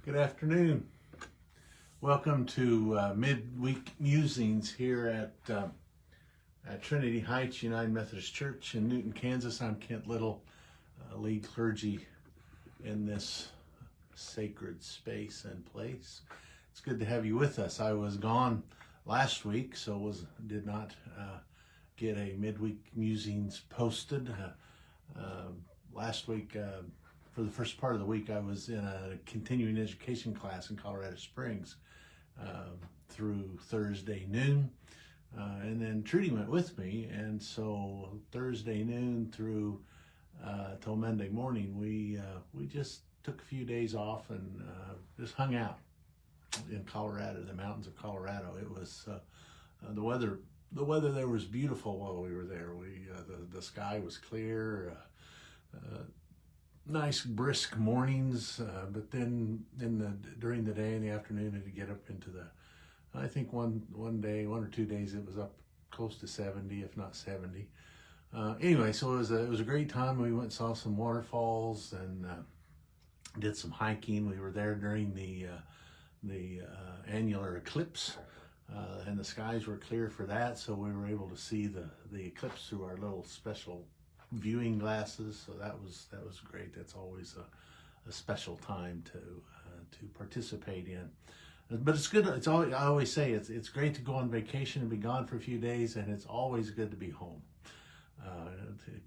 Good afternoon. Welcome to midweek musings here at Trinity Heights United Methodist Church in Newton, Kansas. I'm Kent Little, lead clergy in this sacred space and place. It's good to have you with us. I was gone last week, so did not get a midweek musings posted. Last week, for the first part of the week, I was in a continuing education class in Colorado Springs through Thursday noon, and then Trudy went with me, and so Thursday noon through till Monday morning, we just took a few days off and just hung out in Colorado, the mountains of Colorado. It was the weather there was beautiful while we were there. The sky was clear. Nice brisk mornings, but then during the day and the afternoon, it'd get up into I think one or 2 days, it was up close to 70, if not 70. Anyway, so it was a great time. We went and saw some waterfalls and did some hiking. We were there during the annular eclipse, and the skies were clear for that, so we were able to see the eclipse through our little special viewing glasses. So that was great. That's always a special time to participate in. But it's good. I always say it's great to go on vacation and be gone for a few days, and it's always good to be home.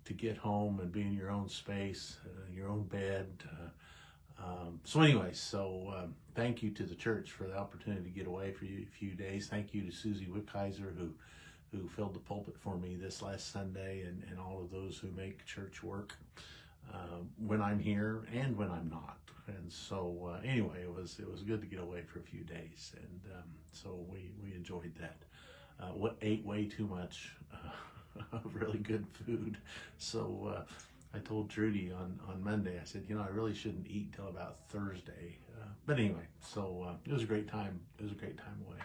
To get home and be in your own space, your own bed. So anyway, thank you to the church for the opportunity to get away for a few days. Thank you to Susie Wickheiser who filled the pulpit for me this last Sunday, and all of those who make church work when I'm here and when I'm not. And so anyway, it was good to get away for a few days, and so we enjoyed that. Ate way too much of really good food. So I told Trudy on Monday, I said, I really shouldn't eat till about Thursday. But anyway, so it was a great time. It was a great time away.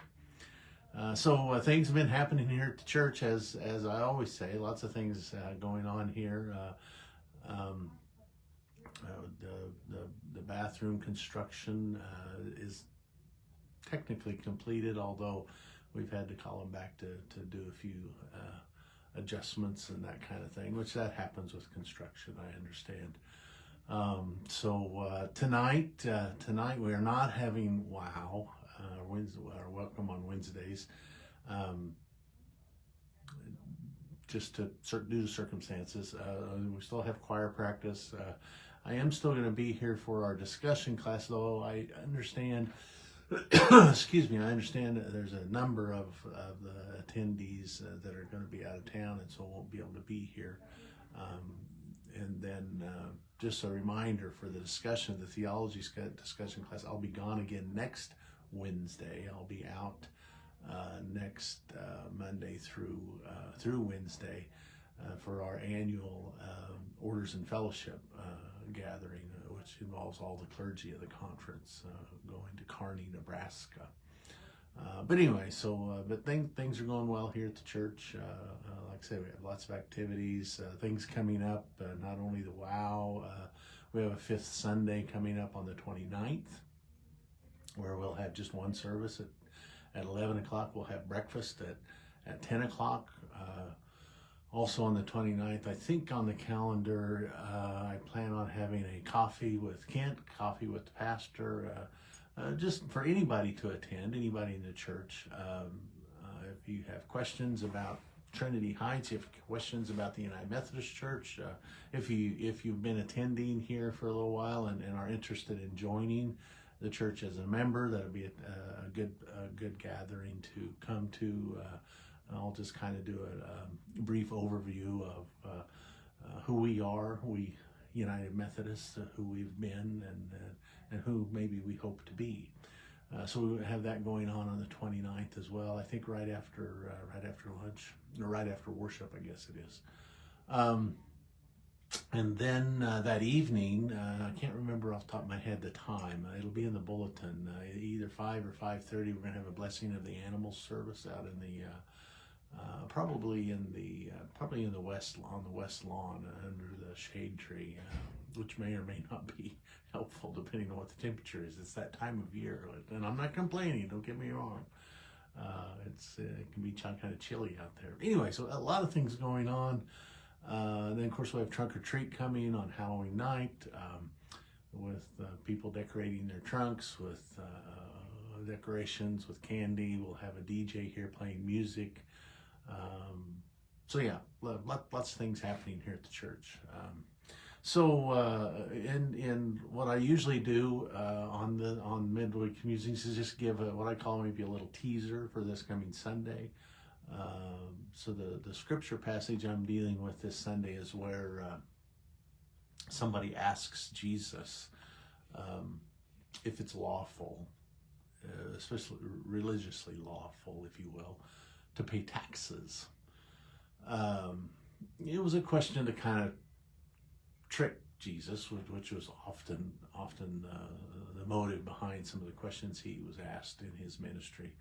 So things have been happening here at the church, as I always say. Lots of things going on here. The bathroom construction is technically completed, although we've had to call them back to do a few adjustments and that kind of thing, which that happens with construction, I understand. So tonight we are not having WOW. Our welcome on Wednesdays, just due to circumstances. We still have choir practice. I am still going to be here for our discussion class, though I understand, excuse me, I understand that there's a number of the attendees that are going to be out of town, and so won't be able to be here. And then just a reminder for the discussion, the theology discussion class, I'll be gone again next Wednesday. I'll be out next Monday through Wednesday for our annual Orders and Fellowship gathering, which involves all the clergy of the conference going to Kearney, Nebraska. But anyway, but things are going well here at the church. Like I said, we have lots of activities, things coming up. Not only the WOW, we have a fifth Sunday coming up on the 29th. Where we'll have just one service at 11 o'clock. We'll have breakfast at 10 o'clock. Also on the 29th, I think on the calendar, I plan on having a coffee with Kent, coffee with the pastor, just for anybody to attend, anybody in the church. If you have questions about Trinity Heights, if you have questions about the United Methodist Church, if you've been attending here for a little while and are interested in joining the church as a member, that'll be a good gathering to come to. I'll just kind of do a brief overview of who we are, we United Methodists, who we've been, and who maybe we hope to be. So we have that going on the 29th as well. I think right after lunch, or right after worship, I guess it is. And then that evening, I can't remember off the top of my head the time. It'll be in the bulletin. Either 5 or 5:30. We're going to have a blessing of the animals service out in the probably in the west lawn under the shade tree. which may or may not be helpful depending on what the temperature is. It's that time of year, and I'm not complaining, don't get me wrong. It can be kind of chilly out there. Anyway, so a lot of things going on. Then, of course, we have trunk or treat coming on Halloween night, with people decorating their trunks with decorations, with candy. We'll have a DJ here playing music. So yeah, lots of things happening here at the church. In what I usually do on midweek musings is just give what I call maybe a little teaser for this coming Sunday. So the scripture passage I'm dealing with this Sunday is where somebody asks Jesus if it's lawful, especially religiously lawful, if you will, to pay taxes. It was a question to kind of trick Jesus, which was often the motive behind some of the questions he was asked in his ministry.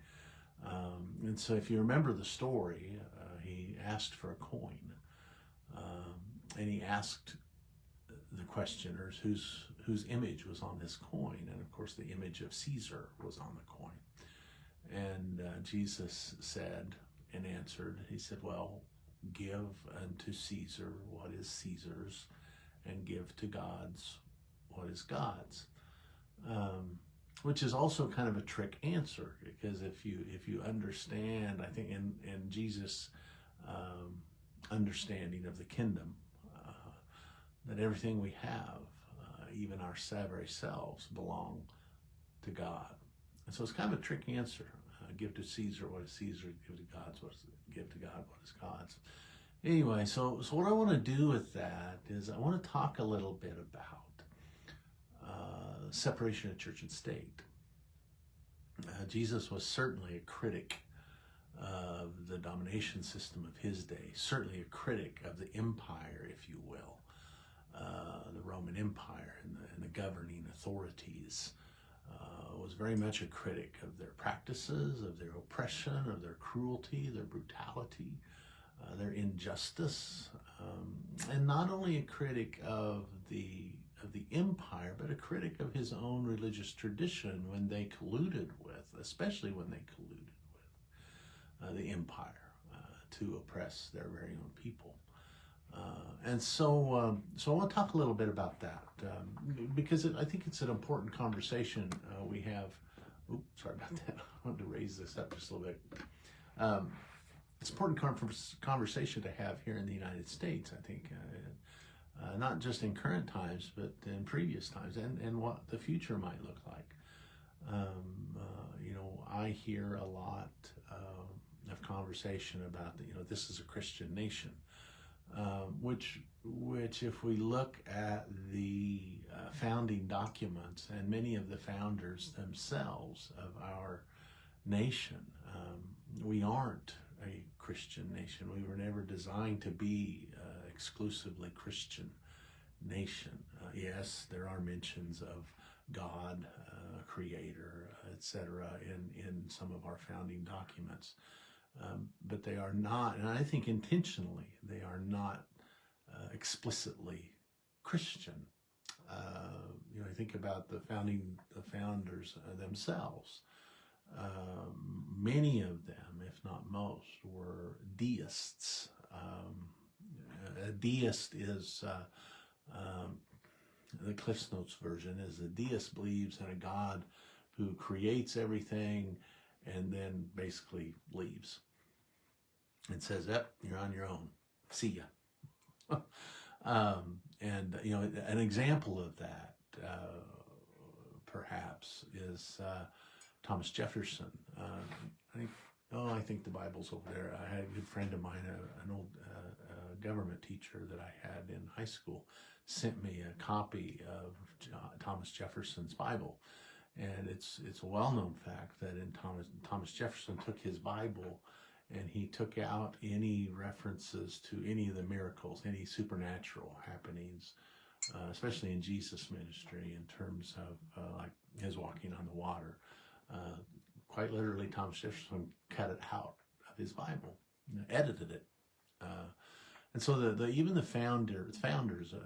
And so if you remember the story, he asked for a coin, and he asked the questioners whose image was on this coin, and of course the image of Caesar was on the coin. And Jesus said and answered, he said, well, give unto Caesar what is Caesar's, and give to God's what is God's. Which is also kind of a trick answer, because if you understand, I think in Jesus' understanding of the kingdom, that everything we have, even our very selves, belong to God. And so it's kind of a trick answer. Give to Caesar what is Caesar, give to God what is God's. Anyway, so what I want to do with that is I want to talk a little bit about separation of church and state. Jesus was certainly a critic of the domination system of his day, certainly a critic of the empire, if you will, the Roman Empire and the governing authorities. Was very much a critic of their practices, of their oppression, of their cruelty, their brutality, their injustice, and not only a critic of the empire, but a critic of his own religious tradition when they colluded with, especially when they colluded with the empire to oppress their very own people. So I want to talk a little bit about that, because I think it's an important conversation we have. Oops, sorry about that. I wanted to raise this up just a little bit. It's an important conversation to have here in the United States, I think, not just in current times, but in previous times, and what the future might look like. I hear a lot of conversation about this is a Christian nation. Which if we look at the founding documents and many of the founders themselves of our nation, we aren't a Christian nation. We were never designed to be exclusively Christian nation. Yes, there are mentions of God, Creator, etc. in some of our founding documents. But they are not, and I think intentionally, they are not explicitly Christian. I think about the founders themselves. Many of them, if not most, were deists. A deist is, the Cliffs Notes version is, a deist believes in a God who creates everything and then basically leaves and says, yep, you're on your own. See ya. An example of that, perhaps, is Thomas Jefferson. I think the Bible's over there. I had a good friend of mine, an old government teacher that I had in high school, sent me a copy of Thomas Jefferson's Bible. And it's a well-known fact that Thomas Jefferson took his Bible and he took out any references to any of the miracles, any supernatural happenings, especially in Jesus' ministry, in terms of like his walking on the water. Quite literally, Thomas Jefferson cut it out of his Bible, edited it. And so even the founders,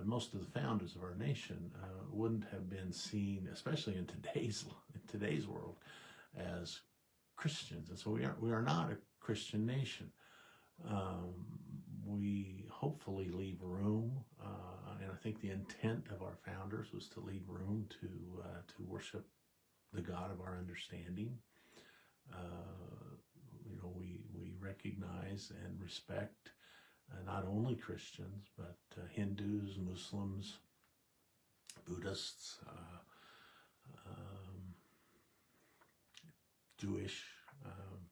most of the founders of our nation wouldn't have been seen, especially in today's world, as Christians. And so we are not a Christian nation. We hopefully leave room, and I think the intent of our founders was to leave room to worship the God of our understanding. We recognize and respect not only Christians, but Hindus, Muslims, Buddhists, Jewish.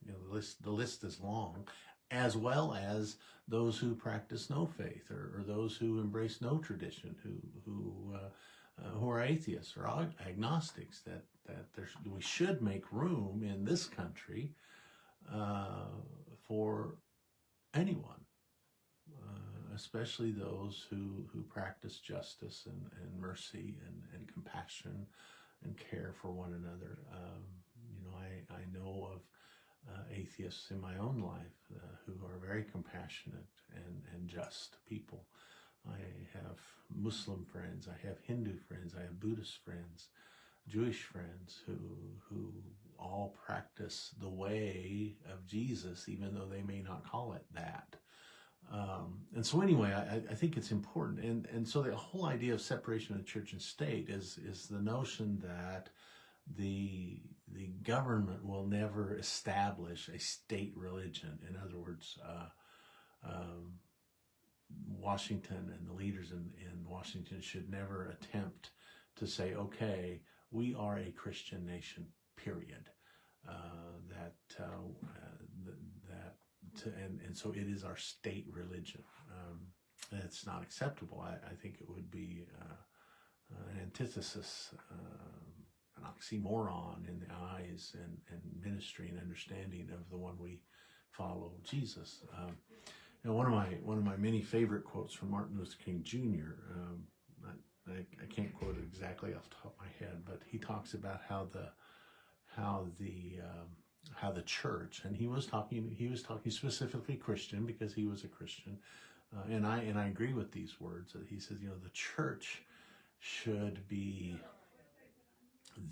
The list is long, as well as those who practice no faith, or those who embrace no tradition, who are atheists or agnostics. That we should make room in this country for anyone, especially those who practice justice and mercy and compassion and care for one another. I know of atheists in my own life who are very compassionate and just people. I have Muslim friends, I have Hindu friends, I have Buddhist friends, Jewish friends who all practice the way of Jesus, even though they may not call it that. And so anyway, I think it's important. And so the whole idea of separation of church and state is the notion that the government will never establish a state religion. In other words, Washington and the leaders in Washington should never attempt to say, okay, we are a Christian nation, period. And so it is our state religion. It's not acceptable. I think it would be an antithesis, an oxymoron in the eyes and ministry and understanding of the one we follow, Jesus. One of my many favorite quotes from Martin Luther King Jr. I can't quote it exactly off the top of my head, but he talks about how the church, and he was talking specifically Christian because he was a Christian, and I agree with these words. He says, the church should be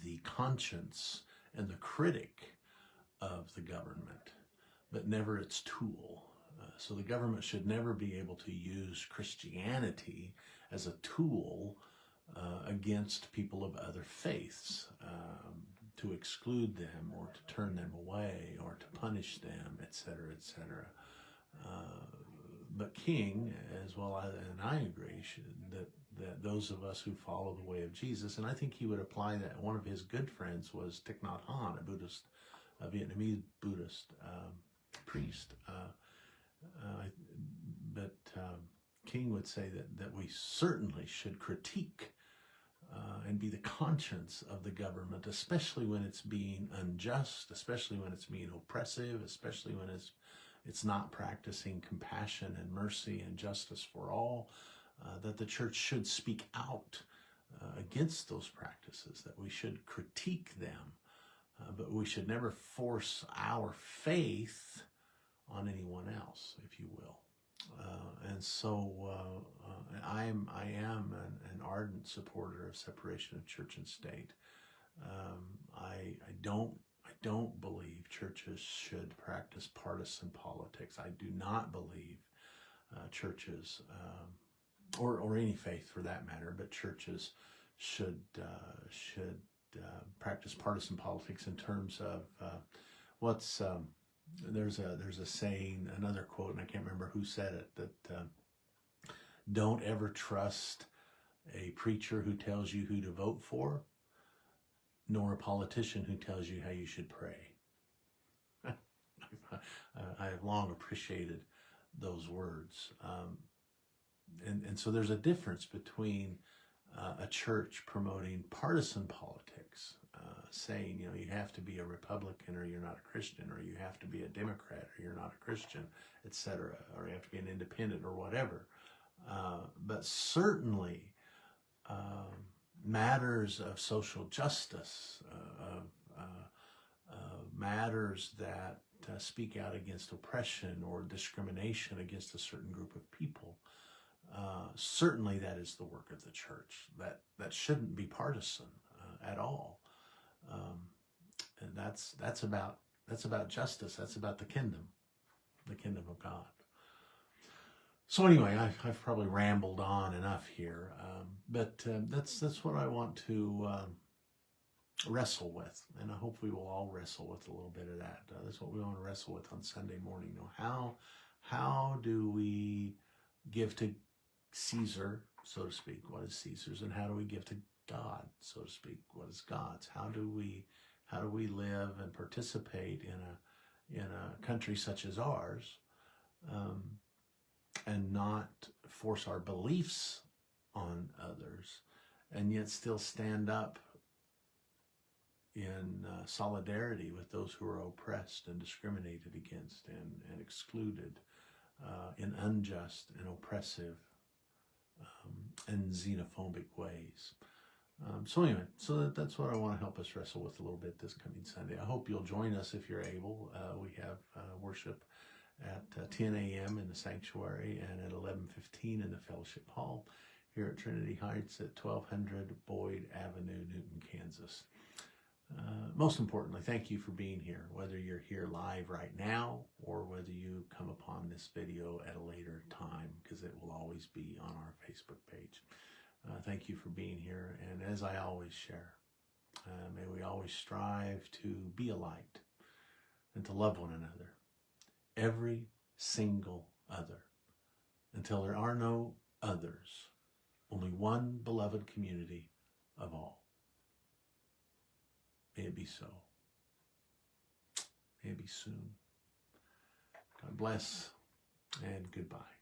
the conscience and the critic of the government, but never its tool. So the government should never be able to use Christianity as a tool against people of other faiths, to exclude them or to turn them away or to punish them, etc., etc. But King, as well as, and I agree, that those of us who follow the way of Jesus, and I think he would apply that. One of his good friends was Thich Nhat Hanh, a Vietnamese Buddhist priest. But King would say that we certainly should critique and be the conscience of the government, especially when it's being unjust, especially when it's being oppressive, especially when it's not practicing compassion and mercy and justice for all, that the church should speak out against those practices, that we should critique them, but we should never force our faith on anyone else, if you will. And so I am an ardent supporter of separation of church and state. I don't believe churches should practice partisan politics. I do not believe churches, or any faith for that matter, but churches should practice partisan politics in terms of what's. There's a saying, another quote, and I can't remember who said it, that don't ever trust a preacher who tells you who to vote for, nor a politician who tells you how you should pray. I have long appreciated those words. And so there's a difference between a church promoting partisan politics, saying, you have to be a Republican or you're not a Christian, or you have to be a Democrat or you're not a Christian, etc., or you have to be an independent or whatever. But certainly matters of social justice, matters that speak out against oppression or discrimination against a certain group of people. Certainly that is the work of the church. That shouldn't be partisan at all. And that's about justice. That's about the kingdom of God. So anyway, I've probably rambled on enough here, but that's what I want to wrestle with, and I hope we will all wrestle with a little bit of that. That's what we want to wrestle with on Sunday morning. How do we give to Caesar, so to speak? What is Caesar's, and how do we give to God, so to speak? What is God's? How do we live and participate in a country such as ours, and not force our beliefs on others, and yet still stand up in solidarity with those who are oppressed and discriminated against and excluded in unjust and oppressive and xenophobic ways. So anyway, that's what I want to help us wrestle with a little bit this coming Sunday. I hope you'll join us if you're able. We have worship at 10 a.m. in the sanctuary and at 11:15 in the fellowship hall here at Trinity Heights at 1200 Boyd Avenue, Newton, Kansas. Most importantly, thank you for being here, whether you're here live right now or whether you come upon this video at a later time, because it will always be on our Facebook page. Thank you for being here, and as I always share, may we always strive to be a light and to love one another, every single other, until there are no others, only one beloved community of all. May it be so. May it be soon. God bless, and goodbye.